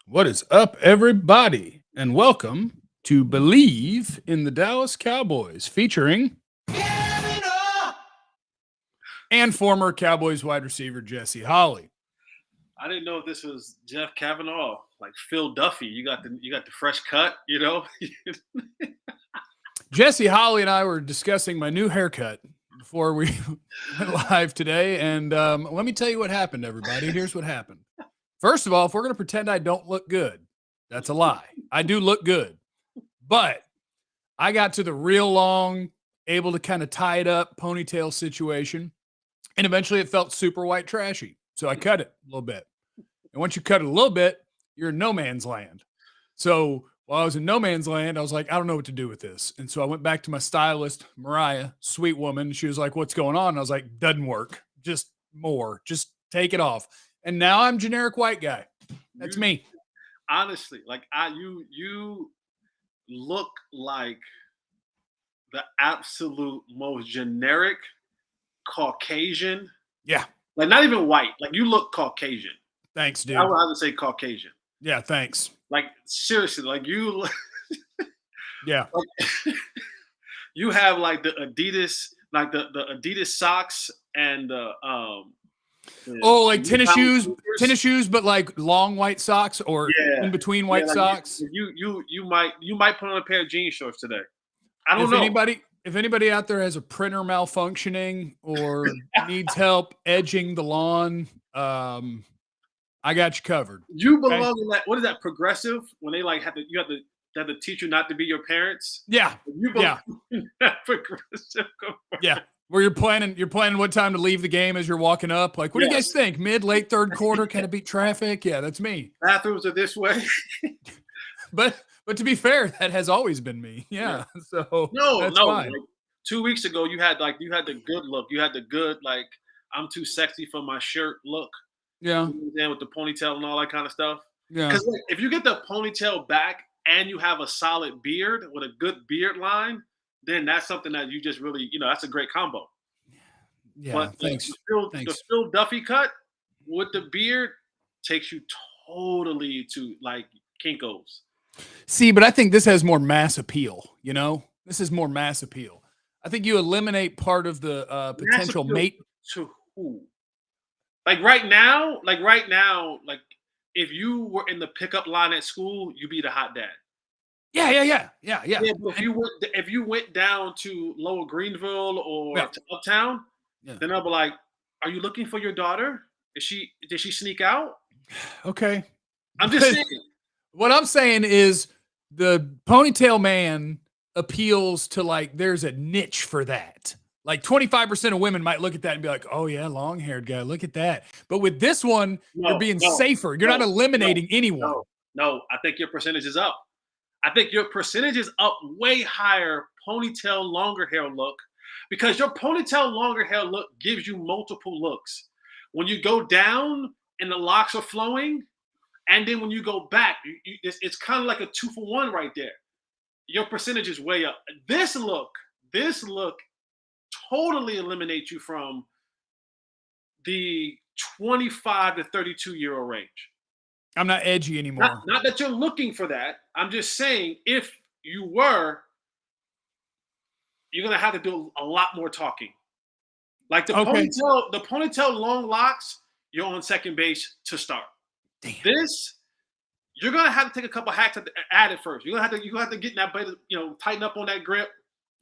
What is up, everybody? And welcome to Bleav in the Dallas Cowboys, featuring and former Cowboys wide receiver Jesse Holley. I didn't know if this was Jeff Cavanaugh, like Phil Duffy. You got the fresh cut, you know. Jesse Holley and I were discussing my new haircut before we went live today, and let me tell you what happened, everybody. Here's what happened. First of all, if we're going to pretend I don't look good, that's a lie. I do look good, but I got to the real long, able to kind of tie it up ponytail situation, and eventually it felt super white trashy. So I cut it a little bit. And once you cut it a little bit, you're in no man's land. So while I was in no man's land, I was like, I don't know what to do with this. And so I went back to my stylist, Mariah, sweet woman. She was like, what's going on? And I was like, doesn't work. Just take it off. And now I'm generic white guy. That's me. Honestly, like you look like the absolute most generic Caucasian. Yeah. Like not even white. Like you look Caucasian. Thanks, dude. I would have to say Caucasian. Yeah, thanks. Like seriously, like you. Yeah. Like, you have like the Adidas, like the Adidas socks and the like tennis shoes, but like long white socks or in between white socks. You might put on a pair of jean shorts today. I don't know. If anybody out there has a printer malfunctioning or needs help edging the lawn, I got you covered. You belong in that. What is that? Progressive? When they like have to teach you not to be your parents. Yeah. You belong in that progressive. Yeah. Where you're planning what time to leave the game as you're walking up. Like, what do you guys think? Mid, late third quarter, kind of beat traffic? Yeah, that's me. Bathrooms are this way. But to be fair, that has always been me. Yeah. So no. Fine. Like 2 weeks ago, you had the good look. You had the good like I'm too sexy for my shirt look. Yeah. With the ponytail and all that kind of stuff. Yeah. Because if you get the ponytail back and you have a solid beard with a good beard line, then that's something that you just really, that's a great combo. Yeah, but thanks. The Phil Duffy cut with the beard takes you totally to like Kinko's. See, but I think this has more mass appeal. This is more mass appeal. I think you eliminate part of the potential mate. To who? Like right now, if you were in the pickup line at school, you'd be the hot dad. Yeah. But if you went down to Lower Greenville or to Uptown, then I'll be like, "Are you looking for your daughter? Did she sneak out?" Okay, I'm just saying. What I'm saying is the ponytail man appeals to like there's a niche for that. Like 25% of women might look at that and be like, "Oh yeah, long-haired guy, look at that." But with this one, you're being safer. You're not eliminating anyone. No, I think your percentage is up. I think your percentage is up way higher ponytail longer hair look because your ponytail longer hair look gives you multiple looks. When you go down and the locks are flowing, and then when you go back, it's kind of like a 2-for-1 right there. Your percentage is way up. This look totally eliminates you from the 25 to 32-year-old range. I'm not edgy anymore. Not that you're looking for that. I'm just saying if you were, you're going to have to do a lot more talking. Like the ponytail long locks, you're on second base to start. Damn. This, you're going to have to take a couple hacks at it first. You're going to have to get in that plate, tighten up on that grip.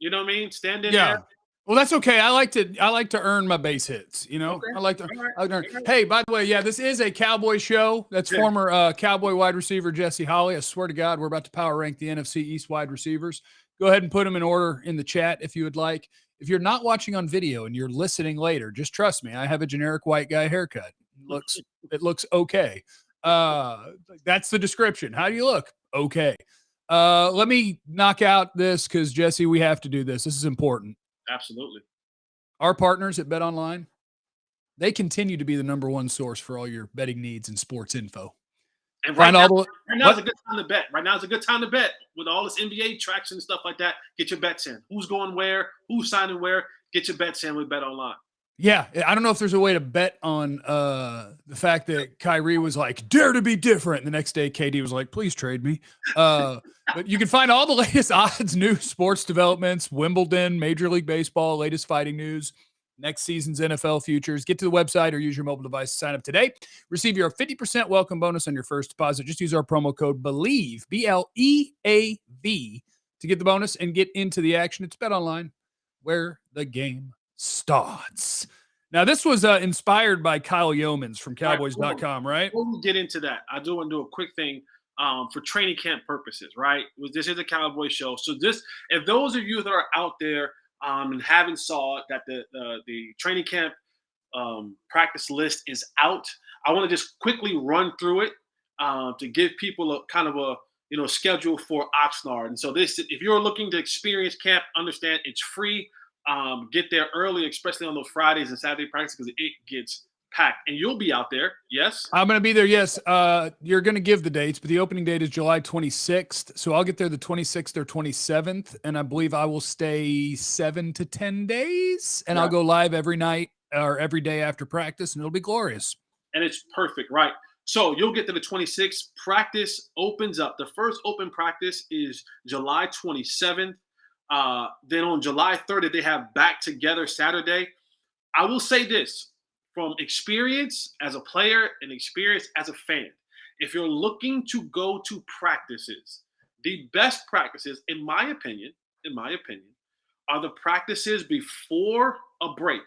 You know what I mean? Stand in there. Well, that's okay. I like to earn my base hits. Okay. I like to earn. Hey, by the way, this is a Cowboy show. That's former Cowboy wide receiver Jesse Holley. I swear to God, we're about to power rank the NFC East wide receivers. Go ahead and put them in order in the chat if you would like. If you're not watching on video and you're listening later, just trust me. I have a generic white guy haircut. It looks okay. That's the description. How do you look? Okay. Let me knock out this because Jesse, we have to do this. This is important. Absolutely. Our partners at BetOnline, they continue to be the number one source for all your betting needs and sports info. And right now is a good time to bet. Right now is a good time to bet with all this NBA traction and stuff like that. Get your bets in. Who's going where? Who's signing where? Get your bets in with BetOnline. Yeah, I don't know if there's a way to bet on the fact that Kyrie was like, dare to be different. And the next day, KD was like, please trade me. But you can find all the latest odds, news, sports developments, Wimbledon, Major League Baseball, latest fighting news, next season's NFL futures. Get to the website or use your mobile device to sign up today. Receive your 50% welcome bonus on your first deposit. Just use our promo code BLEAV, BLEAV, to get the bonus and get into the action. It's BetOnline, where the game starts. Now, this was inspired by Kyle Yeomans from Cowboys.com, right? Before we get into that, I do want to do a quick thing for training camp purposes, right? This is a Cowboy show. So if those of you that are out there and haven't saw that the training camp practice list is out, I want to just quickly run through it to give people a kind of a schedule for Oxnard. And so if you're looking to experience camp, understand it's free. Get there early, especially on those Fridays and Saturday practice, because it gets packed. And you'll be out there, yes? I'm going to be there, yes. You're going to give the dates, but the opening date is July 26th. So I'll get there the 26th or 27th, and I Bleav I will stay 7 to 10 days, and I'll go live every night or every day after practice, and it'll be glorious. And it's perfect, right? So you'll get to the 26th. Practice opens up. The first open practice is July 27th. Then on July 30th, they have Back Together Saturday. I will say this from experience as a player and experience as a fan. If you're looking to go to practices, the best practices, in my opinion, are the practices before a break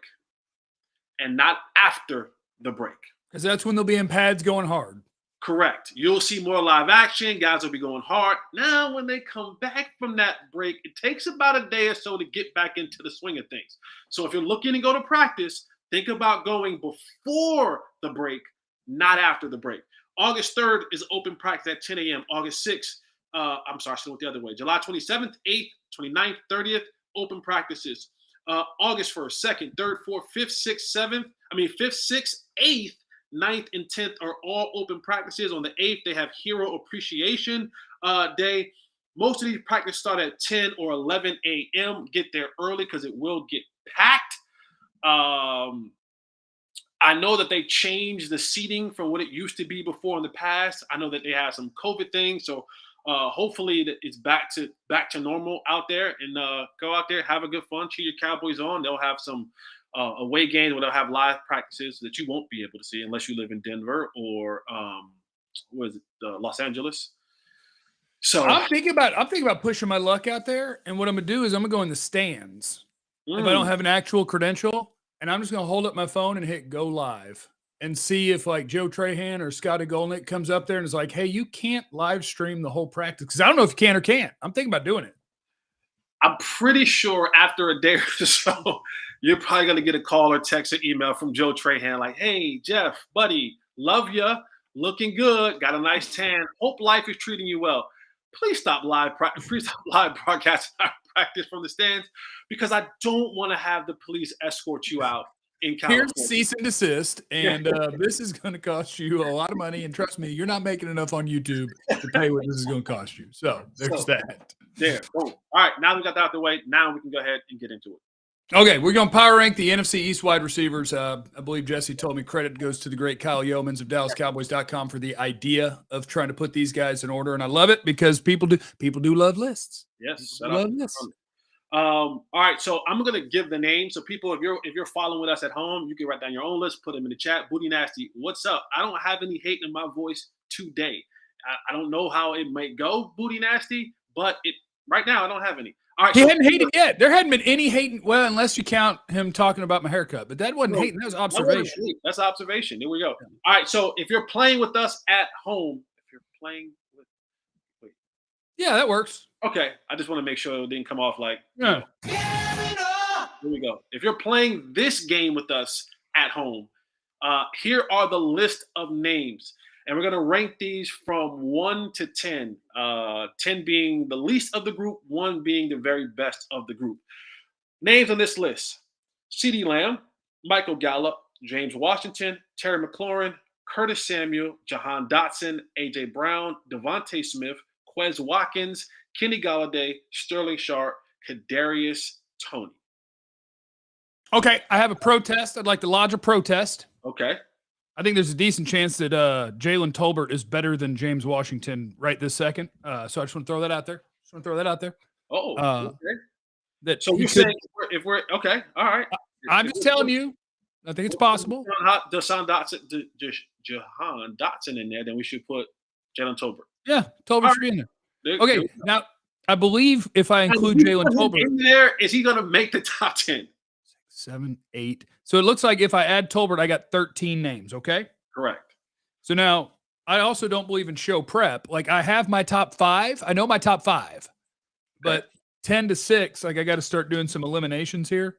and not after the break. Because that's when they'll be in pads going hard. Correct. You'll see more live action. Guys will be going hard. Now, when they come back from that break, it takes about a day or so to get back into the swing of things. So if you're looking to go to practice, think about going before the break, not after the break. August 3rd is open practice at 10 a.m. August 6th, I went the other way. July 27th, 8th, 29th, 30th, open practices. August 1st, 2nd, 3rd, 4th, 5th, 6th, 6th, 8th, 9th, and 10th are all open practices. On the 8th, they have Hero Appreciation Day. Most of these practices start at 10 or 11 a.m. Get there early because it will get packed. I know that they changed the seating from what it used to be before in the past. I know that they have some COVID things, so hopefully it's back to normal out there. And go out there, have a good fun, cheer your Cowboys on. They'll have some away games where they'll have live practices that you won't be able to see unless you live in Denver or Los Angeles. So I'm thinking about pushing my luck out there, and what I'm gonna do is I'm gonna go in the stands if I don't have an actual credential, and I'm just gonna hold up my phone and hit go live and see if like Joe Trahan or Scotty Golnick comes up there and is like, hey, you can't live stream the whole practice, because I don't know if you can or can't. I'm thinking about doing it. I'm pretty sure after a day or so, you're probably going to get a call or text or email from Joe Trahan like, hey, Jeff, buddy, love ya, looking good, got a nice tan, hope life is treating you well. Please stop live broadcasting our practice from the stands, because I don't want to have the police escort you out in California. Here's cease and desist, and this is going to cost you a lot of money, and trust me, you're not making enough on YouTube to pay what this is going to cost you. So there's that. There. Boom. All right, now we got that out the way. Now we can go ahead and get into it. Okay, we're going to power rank the NFC East wide receivers. I Bleav Jesse told me credit goes to the great Kyle Yeomans of DallasCowboys.com for the idea of trying to put these guys in order, and I love it because people do love lists. Yes, love lists. All right, so I'm going to give the names. So people, if you're following with us at home, you can write down your own list, put them in the chat. Booty Nasty, what's up? I don't have any hate in my voice today. I don't know how it might go, Booty Nasty, but right now I don't have any. All right, he hadn't hated yet. There hadn't been any hating. Well, unless you count him talking about my haircut, but that wasn't hating. That was observation. That's observation. There we go. All right, so if you're playing with us at home, yeah, that works. Okay, I just want to make sure it didn't come off like. Yeah. Here we go. If you're playing this game with us at home, here are the list of names. And we're going to rank these from 1 to 10, 10 being the least of the group, 1 being the very best of the group. Names on this list: CeeDee Lamb, Michael Gallup, James Washington, Terry McLaurin, Curtis Samuel, Jahan Dotson, A.J. Brown, Devontae Smith, Quez Watkins, Kenny Golladay, Sterling Sharp, Kadarius Toney. Okay, I have a protest. I'd like to lodge a protest. Okay. I think there's a decent chance that Jalen Tolbert is better than James Washington right this second. So I just want to throw that out there. Oh, Uh, okay. That So he you're could. saying if we're okay, all right. I'm just telling you. I think it's possible. Jahan Dotson in there, then we should put Jalen Tolbert. Yeah, Tolbert All should be in there. There Okay, we go. now I Bleav if I include And if we Jalen put him Tolbert, in there, is he going to make the top 10? 7, 8. So it looks like if I add Tolbert, I got 13 names. Okay. Correct. So now I also don't Bleav in show prep. Like I have my top 5. I know my top 5, but 10 to 6, like I got to start doing some eliminations here.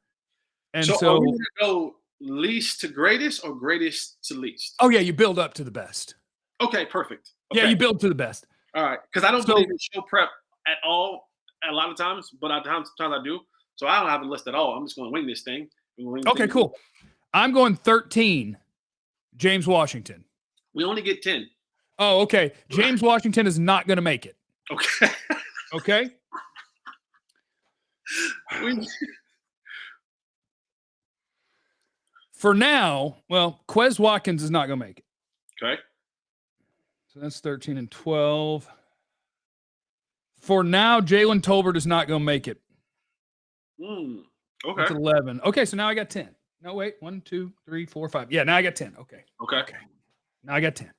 And so are we going to go least to greatest or greatest to least? Oh yeah, you build up to the best. Okay, perfect. Okay. Yeah, you build to the best. All right, because I don't Bleav in show prep at all a lot of times, but sometimes I do. So I don't have a list at all. I'm just going to wing this thing. Okay, cool. I'm going 13, James Washington. We only get 10. Oh, okay. James Washington is not going to make it. Okay. Okay. For now, well, Quez Watkins is not going to make it. Okay. So that's 13 and 12. For now, Jalen Tolbert is not going to make it. Okay. That's 11. Okay, so now I got 10. No, wait. 1, 2, 3, 4, 5. Yeah, now I got 10. Okay. Now I got 10.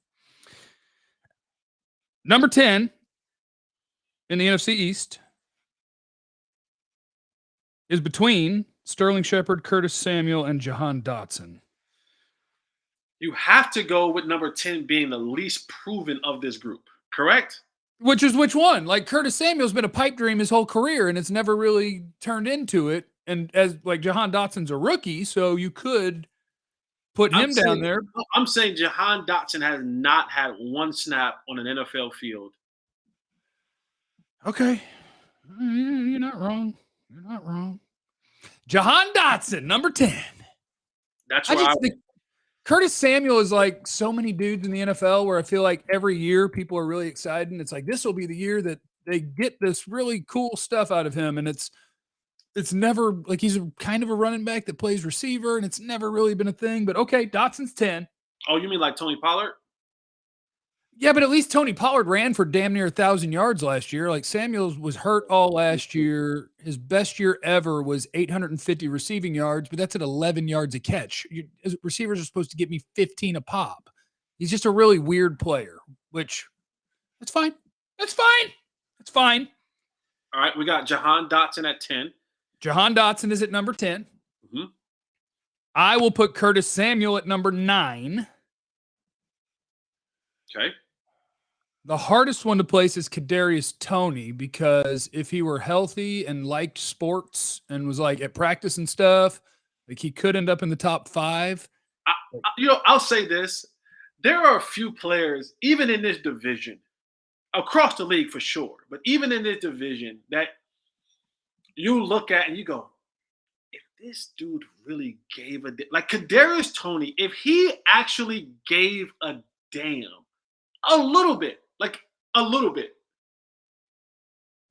Number 10 in the NFC East is between Sterling Shepard, Curtis Samuel, and Jahan Dotson. You have to go with number 10 being the least proven of this group, correct? Which is which one? Like Curtis Samuel's been a pipe dream his whole career, and it's never really turned into it. And as like Jahan Dotson's a rookie, so you could put him down there. I'm saying Jahan Dotson has not had one snap on an NFL field. Okay. You're not wrong. You're not wrong. Jahan Dotson, number 10. That's where I think Curtis Samuel is like so many dudes in the NFL where I feel like every year people are really excited. And it's like, this will be the year that they get this really cool stuff out of him. And it's never like he's kind of a running back that plays receiver, and it's never really been a thing. But okay, Dotson's 10. Oh, you mean like Tony Pollard? Yeah, but at least Tony Pollard ran for damn near 1,000 yards last year. Like Samuels was hurt all last year. His best year ever was 850 receiving yards, but that's at 11 yards a catch. Receivers are supposed to get me 15 a pop. He's just a really weird player, which that's fine. That's fine. That's fine. All right, we got Jahan Dotson at 10. Jahan Dotson is at number 10. Mm-hmm. I will put Curtis Samuel at number 9. Okay. The hardest one to place is Kadarius Toney, because if he were healthy and liked sports and was like at practice and stuff, like he could end up in the top 5. I'll say this. There are a few players, even in this division, across the league for sure, but even in this division that you look at and you go, if this dude really gave a like Kadarius Toney, if he actually gave a damn a little bit,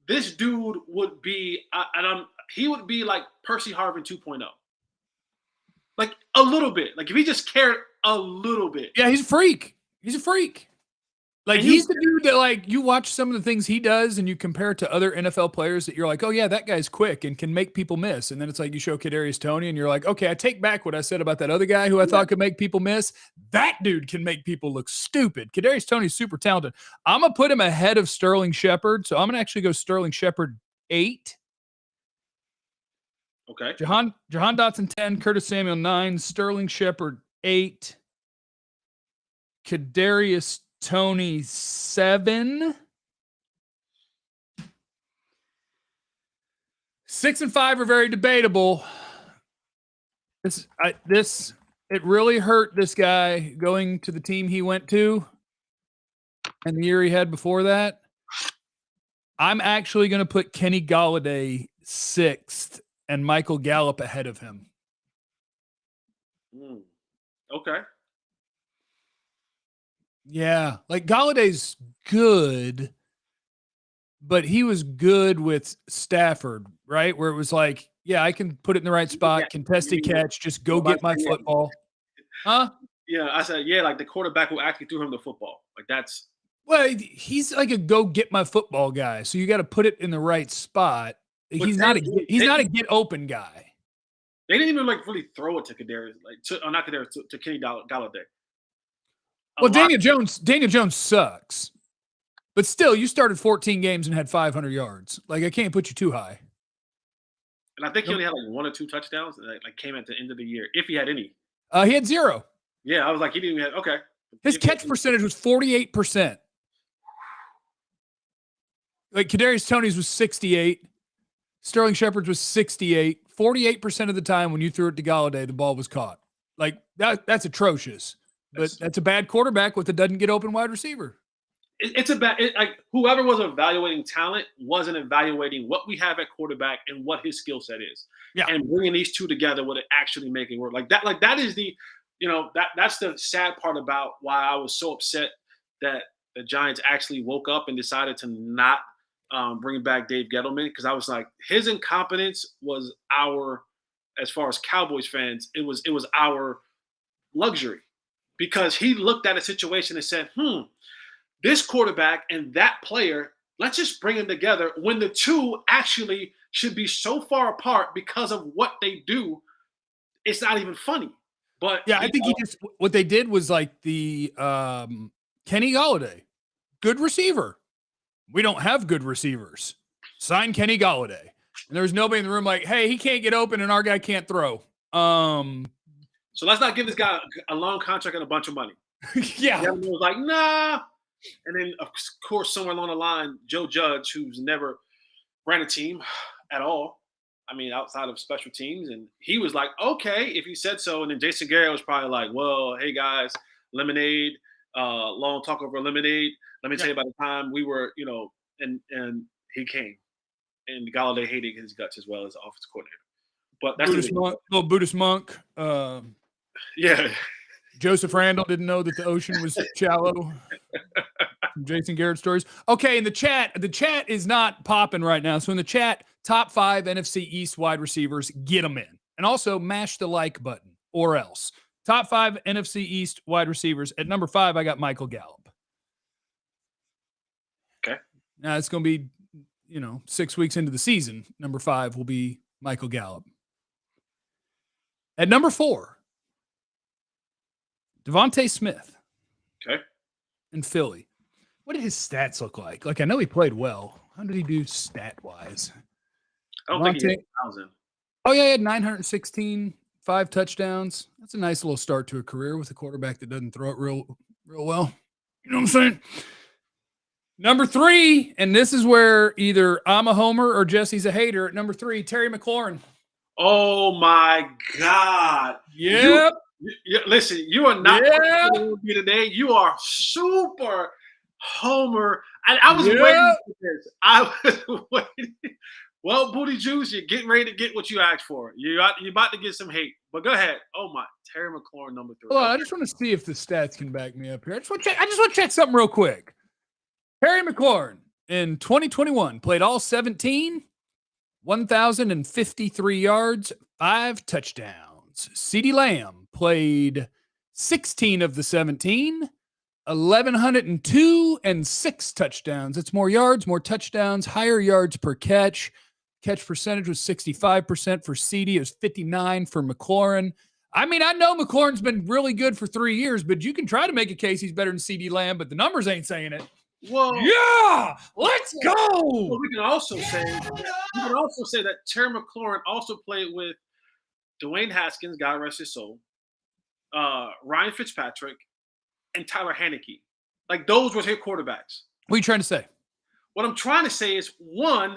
this dude would be, he would be like Percy Harvin 2.0. Like a little bit. Like if he just cared a little bit. Yeah, he's a freak. He's a freak. Like he's the dude that like you watch some of the things he does and you compare it to other NFL players that you're like, oh yeah, that guy's quick and can make people miss. And then it's like you show Kadarius Toney and you're like, okay, I take back what I said about that other guy who I thought could make people miss. That dude can make people look stupid. Kadarius Toney's super talented. I'm gonna put him ahead of Sterling Shepard. So I'm gonna actually go Sterling Shepard 8. Okay. Jahan Dotson 10, Curtis Samuel 9, Sterling Shepard 8, Kadarius Toney 7. 6 and 5 are very debatable. It really hurt this guy going to the team he went to and the year he had before that. I'm actually going to put Kenny Golladay 6th and Michael Gallup ahead of him. Okay. Yeah, like Galladay's good, but he was good with Stafford, right? Where it was like Yeah, I can put it in the right spot. Contested catch. Just go get my football. Huh? Yeah, I said, yeah, like the quarterback who actually threw him the football. Like that's. Well, he's like a go get my football guy. So you got to put it in the right spot. He's not a get open guy. They didn't even like really throw it to Kadarius, not Kadarius, to Kenny Golladay. Well, Daniel Jones sucks. But still, you started 14 games and had 500 yards. Like, I can't put you too high. And I think he only had like 1 or 2 touchdowns that like came at the end of the year, if he had any. He had 0. Yeah, I was like, he didn't even have, okay. His catch percentage was 48%. Like, Kadarius Toney's was 68. Sterling Shepard's was 68. 48% of the time when you threw it to Golladay, the ball was caught. Like, that's atrocious. But that's a bad quarterback with a doesn't get open wide receiver. It's like whoever was evaluating talent wasn't evaluating what we have at quarterback and what his skill set is. Yeah. And bringing these two together would actually make it work. Like that is the, that's the sad part about why I was so upset that the Giants actually woke up and decided to not bring back Dave Gettleman, because I was like, his incompetence was as far as Cowboys fans, it was our luxury, because he looked at a situation and said, this quarterback and that player, let's just bring them together when the two actually should be so far apart because of what they do. It's not even funny. But yeah, I think what they did was like the Kenny Golladay, good receiver. We don't have good receivers. Sign Kenny Golladay. And there was nobody in the room like, hey, he can't get open and our guy can't throw. So let's not give this guy a long contract and a bunch of money. Yeah. Everyone was like, nah. And then, of course, somewhere along the line, Joe Judge, who's never ran a team at all, I mean, outside of special teams, and he was like, okay, if you said so. And then Jason Garrett was probably like, well, hey, guys, lemonade, long talk over lemonade. Let me tell you about the time we were, and he came. And Golladay hated his guts as well as the offensive coordinator. But that's little Buddhist monk. Yeah. Joseph Randall didn't know that the ocean was shallow. Jason Garrett stories. Okay, in the chat is not popping right now. So in the chat, top 5 NFC East wide receivers, get them in. And also mash the like button or else. Top 5 NFC East wide receivers. At number 5, I got Michael Gallup. Okay. Now it's going to be, 6 weeks into the season. Number 5 will be Michael Gallup. At number 4, Devontae Smith. Okay. In Philly. What did his stats look like? Like, I know he played well. How did he do stat-wise? I don't think he had 1,000. Oh, yeah, he had 916, 5 touchdowns. That's a nice little start to a career with a quarterback that doesn't throw it real well. You know what I'm saying? Number 3, and this is where either I'm a homer or Jesse's a hater. At number 3, Terry McLaurin. Oh, my God. Yep. Listen, you are not today. You are super homer. And I was waiting for this. I was waiting. Well, Booty Juice, you're getting ready to get what you asked for. You're about to get some hate. But go ahead. Oh, my. Terry McLaurin, number 3. Hold on, I just want to see if the stats can back me up here. I just want to check something real quick. Terry McLaurin in 2021 played all 17, 1,053 yards, 5 touchdowns. CeeDee Lamb played 16 of the 17, 1,102 and 6 touchdowns. It's more yards, more touchdowns, higher yards per catch. Catch percentage was 65% for CeeDee. It was 59 for McLaurin. I mean, I know McLaurin's been really good for 3 years, but you can try to make a case he's better than CeeDee Lamb, but the numbers ain't saying it. Well, yeah, let's go. Well, we can also say that Terry McLaurin also played with Dwayne Haskins, God rest his soul, Ryan Fitzpatrick, and Tyler Haneke. Like, those were his quarterbacks. What are you trying to say? What I'm trying to say is, one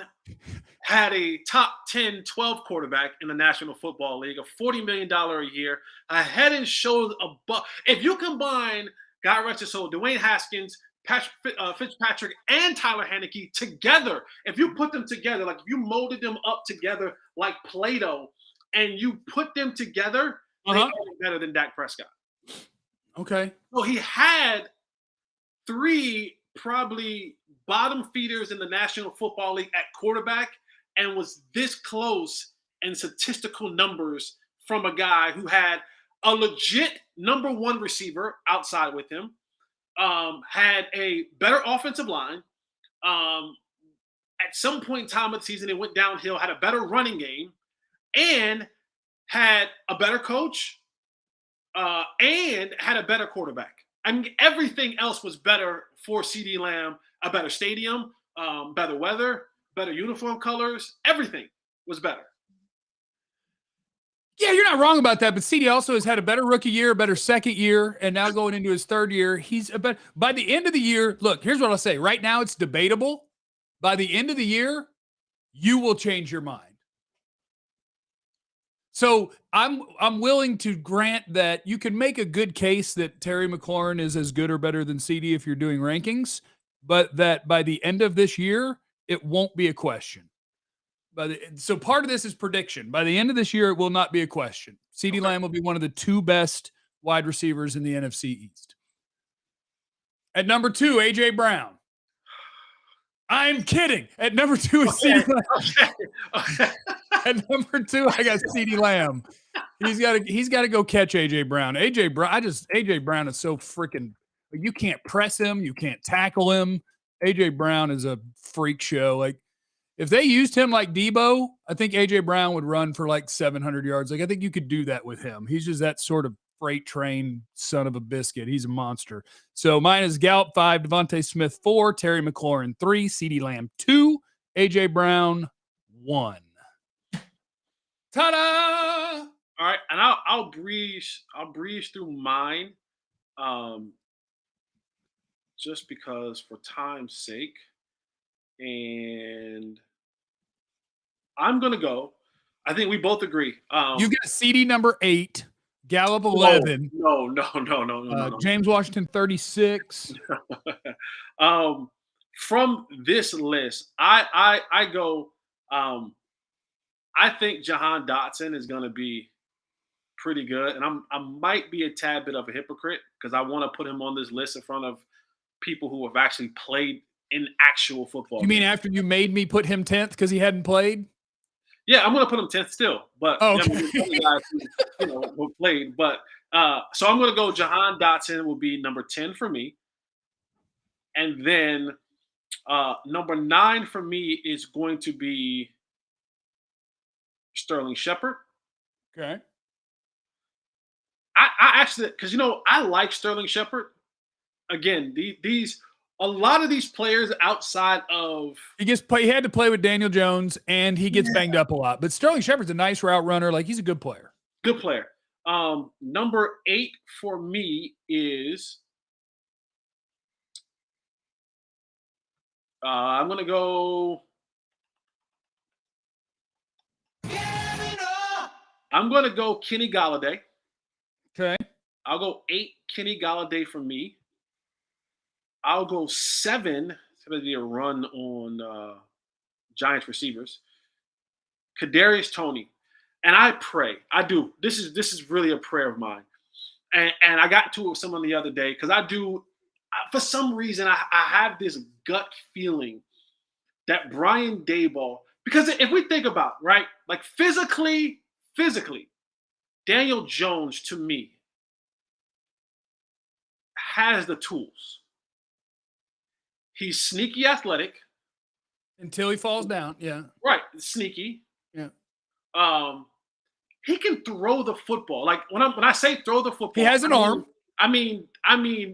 had a top 10, 12 quarterback in the National Football League, a $40 million a year, a head and shoulders above. If you combine, God rest his soul, Dwayne Haskins, Fitzpatrick, and Tyler Haneke together, if you put them together, like if you molded them up together like Play-Doh, and you put them together, they are better than Dak Prescott. Okay. So he had 3 probably bottom feeders in the National Football League at quarterback and was this close and statistical numbers from a guy who had a legit number one receiver outside with him, had a better offensive line. At some point in time of the season, it went downhill, had a better running game, and had a better coach, and had a better quarterback. I mean, everything else was better for CeeDee Lamb, a better stadium, better weather, better uniform colors. Everything was better. Yeah, you're not wrong about that. But CeeDee also has had a better rookie year, a better second year, and now going into his third year, he's a better. By the end of the year, look, here's what I'll say. Right now, it's debatable. By the end of the year, you will change your mind. So I'm willing to grant that you can make a good case that Terry McLaurin is as good or better than CeeDee if you're doing rankings, but that by the end of this year, it won't be a question. So part of this is prediction. By the end of this year, it will not be a question. CeeDee Lamb will be one of the two best wide receivers in the NFC East. At number 2, A.J. Brown. I'm kidding. At number 2 is CeeDee Lamb. Okay. At number 2, I got CeeDee Lamb. He's got to go catch A.J. Brown. A.J. Brown is so freaking. You can't press him. You can't tackle him. A.J. Brown is a freak show. Like, if they used him like Debo, I think A.J. Brown would run for like 700 yards. Like, I think you could do that with him. He's just that sort of freight train son of a biscuit. He's a monster. So mine is Gallup 5, Devontae Smith 4, Terry McLaurin 3, CeeDee Lamb 2, A.J. Brown 1. Ta-da! All right, and I'll breeze through mine, just because for time's sake, and I'm gonna go. I think we both agree. You've got CeeDee number 8, Gallup 11. No. James Washington 36. From this list, I go. I think Jahan Dotson is going to be pretty good, and I might be a tad bit of a hypocrite because I want to put him on this list in front of people who have actually played in actual football. You mean after you made me put him 10th because he hadn't played? Yeah, I'm going to put him 10th still, but okay. Guys who played. But so I'm going to go. Jahan Dotson will be number 10 for me, and then number 9 for me is going to be Sterling Shepard. Okay. I actually, because I like Sterling Shepard. Again, a lot of these players outside of he had to play with Daniel Jones, and he gets banged up a lot. But Sterling Shepard's a nice route runner. Like, he's a good player. Good player. Number 8 for me is I'm gonna go. I'm going to go Kenny Golladay. Okay. I'll go 8 Kenny Golladay for me. I'll go 7. It's going to be a run on Giants receivers. Kadarius Toney. And I pray. I do. This is really a prayer of mine. And I got to it with someone the other day because for some reason, I have this gut feeling that Brian Daboll, because if we think about, right, like physically, Daniel Jones, to me, has the tools. He's sneaky athletic. Until he falls down, yeah. Right, sneaky. Yeah. He can throw the football. Like, when I say throw the football, he has an arm. I mean,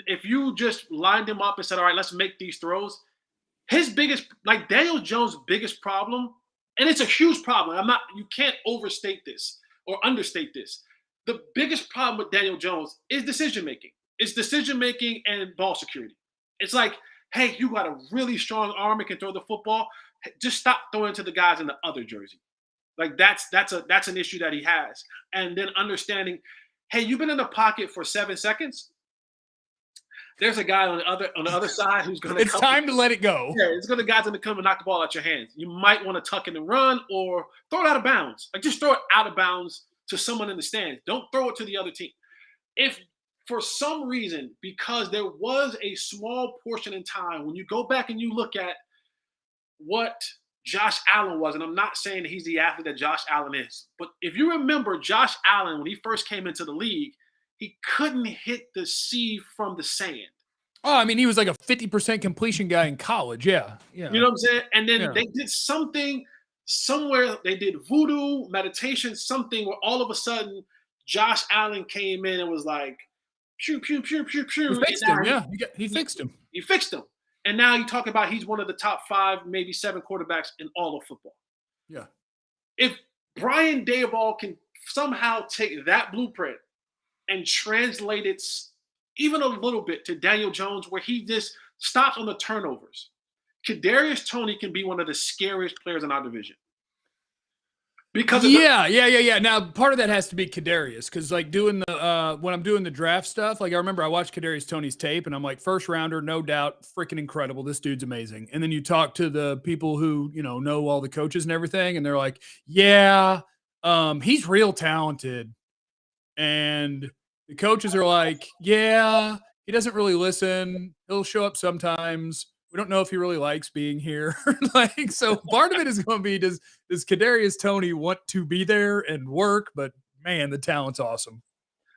if you just lined him up and said, all right, let's make these throws, Daniel Jones' biggest problem, and it's a huge problem. You can't overstate this or understate this. The biggest problem with Daniel Jones is decision-making. It's decision-making and ball security. It's like, hey, you got a really strong arm and can throw the football. Just stop throwing to the guys in the other jersey. Like, that's an issue that he has. And then understanding, hey, you've been in the pocket for 7 seconds. There's a guy on the other side who's going to. It's time to let it go. Yeah, it's going to guys going to come and knock the ball out your hands. You might want to tuck in and run or throw it out of bounds. Like, just throw it out of bounds to someone in the stands. Don't throw it to the other team. If for some reason, because there was a small portion in time when you go back and you look at what Josh Allen was. And I'm not saying that he's the athlete that Josh Allen is. But if you remember Josh Allen, when he first came into the league, he couldn't hit the C from the sand. Oh, I mean, he was like a 50% completion guy in college. Yeah. You know what I'm saying? And then they did something somewhere. They did voodoo, meditation, something where all of a sudden Josh Allen came in and was like, pew, pew, pew, pew, pew. He fixed him. Yeah. He fixed him. He fixed him. And now you talk about he's one of the top 5, maybe 7 quarterbacks in all of football. Yeah. If Brian Daboll can somehow take that blueprint and translate it even a little bit to Daniel Jones, where he just stops on the turnovers, Kadarius Toney can be one of the scariest players in our division. Because Now part of that has to be Kadarius, because like doing the when I'm doing the draft stuff, like I remember I watched Kadarius Toney's tape and I'm like, first rounder, no doubt, freaking incredible. This dude's amazing. And then you talk to the people who know all the coaches and everything, and they're like, he's real talented. And the coaches are like, he doesn't really listen. He'll show up sometimes. We don't know if he really likes being here. So part of it is going to be, does Kadarius Toney want to be there and work? But man, the talent's awesome.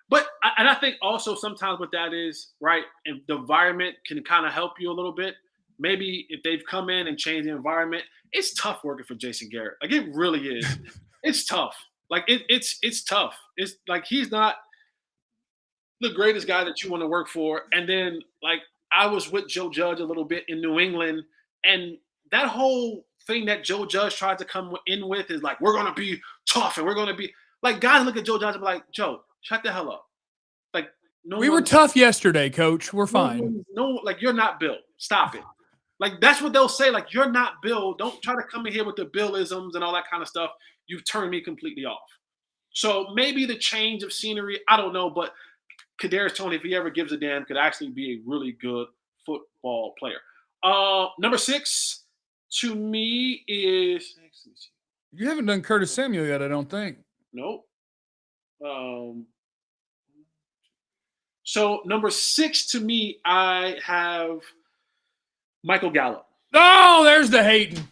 But I think also sometimes what that is, right, and the environment can kind of help you a little bit. Maybe if they've come in and changed the environment, it's tough working for Jason Garrett. Like, it really is. It's tough. Like, it's tough. It's like he's not the greatest guy that you want to work for. And then, like, I was with Joe Judge a little bit in New England, and that whole thing that Joe Judge tried to come in with is like, we're going to be tough and we're going to be like, guys look at Joe Judge and be like, Joe, shut the hell up. Like, we were tough yesterday, coach. We're fine. Like, you're not Bill. Stop it. Like, that's what they'll say. Like, you're not Bill. Don't try to come in here with the Billisms and all that kind of stuff. You've turned me completely off. So maybe the change of scenery, I don't know, but Kadarius Toney, if he ever gives a damn, could actually be a really good football player. Number 6 to me is. You haven't done Curtis Samuel yet, I don't think. Nope. So number 6 to me, I have Michael Gallup. Oh, there's the hating.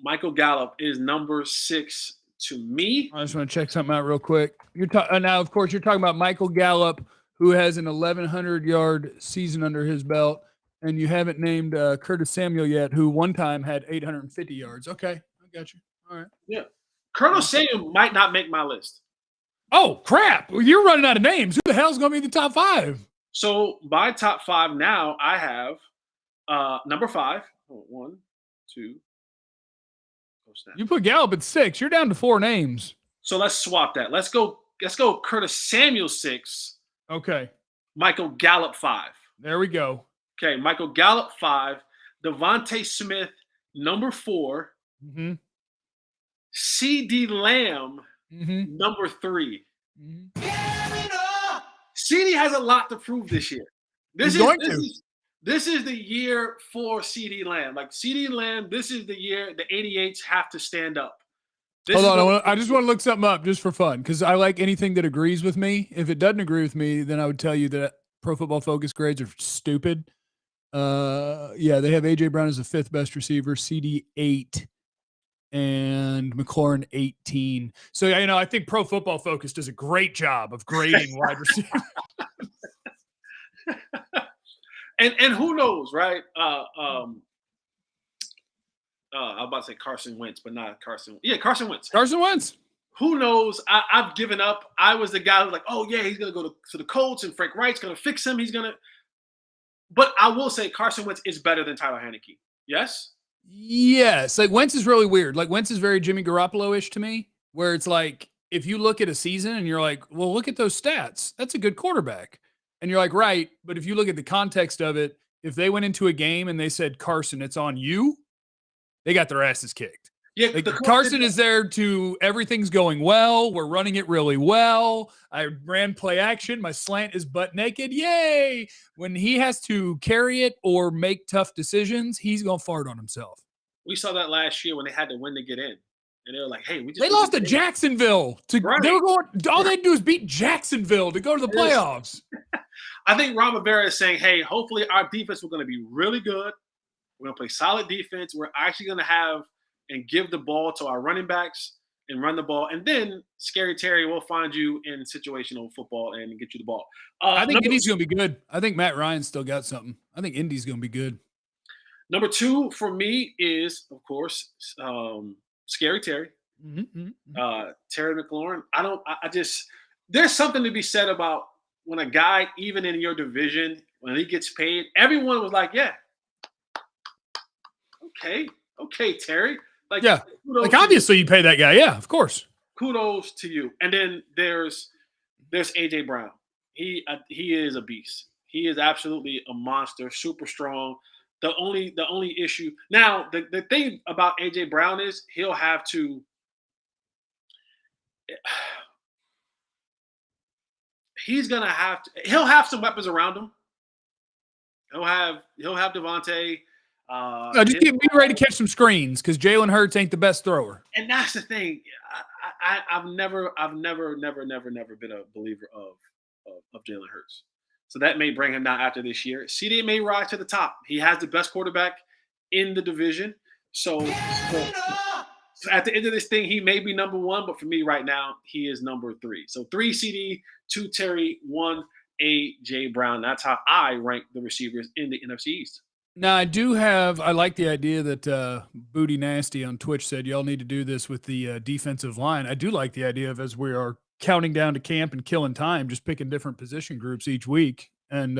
Michael Gallup is number 6 to me. I just want to check something out real quick. Now, of course, you're talking about Michael Gallup, who has an 1,100-yard season under his belt, and you haven't named Curtis Samuel yet, who one time had 850 yards. Okay, I got you. All right. Yeah. Curtis Samuel might not make my list. Oh, crap. Well, you're running out of names. Who the hell's going to be the top 5? So my top 5 now, I have number 5. 1, 2. You put Gallup at 6. You're down to 4 names. So let's swap that. Let's go Curtis Samuel 6. Okay. Michael Gallup 5. There we go. Okay, Michael Gallup 5. Devontae Smith number 4. Mm-hmm. CeeDee Lamb number 3. Mm-hmm. CeeDee has a lot to prove this year. This is the year for CeeDee Lamb. Like, CeeDee Lamb, this is the year the 88s have to stand up. Hold on. I just want to look something up just for fun, because I like anything that agrees with me. If it doesn't agree with me, then I would tell you that Pro Football Focus grades are stupid. They have A.J. Brown as the 5th best receiver, CeeDee 8, and McLaurin 18. So, I think Pro Football Focus does a great job of grading wide receivers. And who knows, right? I was about to say Carson Wentz, but not Carson. Yeah, Carson Wentz. Carson Wentz. Who knows? I've given up. I was the guy who was like, oh, yeah, he's going to go to the Colts, and Frank Wright's going to fix him. But I will say Carson Wentz is better than Tyler Heineke. Yes? Yes. Like, Wentz is really weird. Like, Wentz is very Jimmy Garoppolo-ish to me, where it's like, if you look at a season and you're like, well, look at those stats. That's a good quarterback. And you're like, right. But if you look at the context of it, if they went into a game and they said, Carson, it's on you, they got their asses kicked. Yeah, like, Carson is there to, everything's going well. We're running it really well. I ran play action. My slant is butt naked. Yay. When he has to carry it or make tough decisions, he's going to fart on himself. We saw that last year when they had to win to get in. And they were like, hey, they lost to Jacksonville. They were going, all they do is beat Jacksonville to go to the playoffs. I think Ron Rivera is saying, hey, hopefully our defense is going to be really good. We're going to play solid defense. We're actually going to have and give the ball to our running backs and run the ball. And then Scary Terry will find you in situational football and get you the ball. I think Indy's going to be good. I think Matt Ryan's still got something. I think Indy's going to be good. Number 2 for me is, of course, Scary Terry. Terry McLaurin. I just, there's something to be said about when a guy, even in your division, when he gets paid, everyone was like, yeah, okay, Terry. Like, yeah, like obviously you pay that guy. Yeah, of course. Kudos to you. And then there's AJ Brown. He is a beast. He is absolutely a monster, super strong. The only issue now, the thing about AJ Brown is he'll have some weapons around him. He'll have Devontae. Just be ready to catch some screens because Jalen Hurts ain't the best thrower. And that's the thing. I've never been a believer of Jalen Hurts. So that may bring him down after this year. CeeDee may rise to the top. He has the best quarterback in the division. So at the end of this thing, he may be number 1, but for me right now, he is number 3. So 3 CeeDee, 2 Terry, 1 AJ Brown. That's how I rank the receivers in the NFC East. Now, I like the idea that Booty Nasty on Twitch said y'all need to do this with the defensive line. I do like the idea of, as we are counting down to camp and killing time, just picking different position groups each week and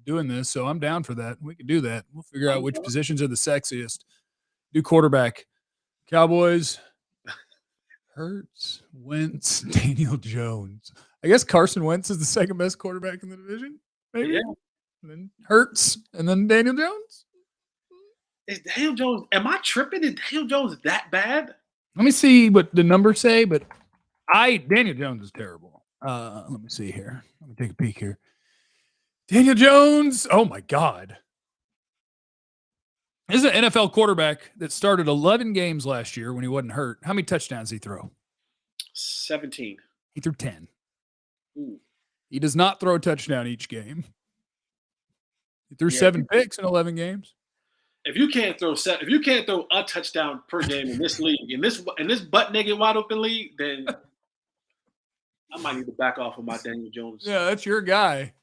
doing this. So I'm down for that. We can do that. We'll figure out which positions are the sexiest. Do quarterback. Cowboys, Hurts, Wentz, Daniel Jones. I guess Carson Wentz is the second best quarterback in the division, maybe? Yeah. And then Hurts, and then Daniel Jones. Is Daniel Jones? Am I tripping? Is Daniel Jones that bad? Let me see what the numbers say, but Daniel Jones is terrible. Let me see here. Let me take a peek here. Daniel Jones. Oh my God. This is an NFL quarterback that started 11 games last year when he wasn't hurt. How many touchdowns did he throw? 17. He threw 10. Ooh. He does not throw a touchdown each game. He threw 7 picks in 11 games. If you can't throw a touchdown per game in this league, in this butt naked wide open league, then I might need to back off of my Daniel Jones. Yeah, that's your guy.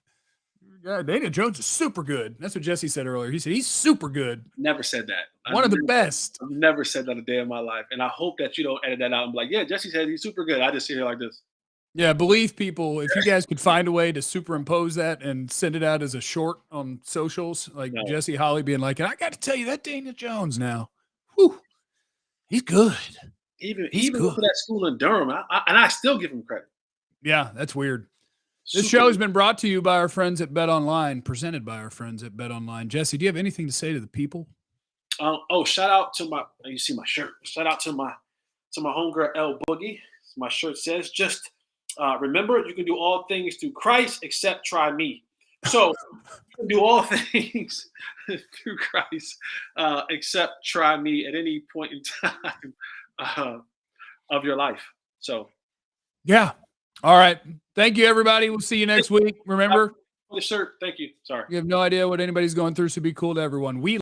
Daniel Jones is super good. That's what Jesse said earlier. He said he's super good. Never said that. One of the best. I've never said that a day in my life. And I hope that you don't edit that out and be like, yeah, Jesse said he's super good. I just sit here like this. Yeah, Bleav people, if you guys could find a way to superimpose that and send it out as a short on socials, like Jesse Holley being like, and I got to tell you, that Daniel Jones now, whew, he's good. Even for that school in Durham, I still give him credit. Yeah, that's weird. This show has been brought to you by our friends at BetOnline, presented by our friends at BetOnline. Jesse, do you have anything to say to the people? Shout out to you see my shirt. Shout out to my homegirl L Boogie. My shirt says, just remember, you can do all things through Christ except try me. So you can do all things through Christ except try me at any point in time of your life. So, yeah. All right. Thank you, everybody. We'll see you next week. Remember, the shirt. Thank you. Sorry. You have no idea what anybody's going through, so be cool to everyone. We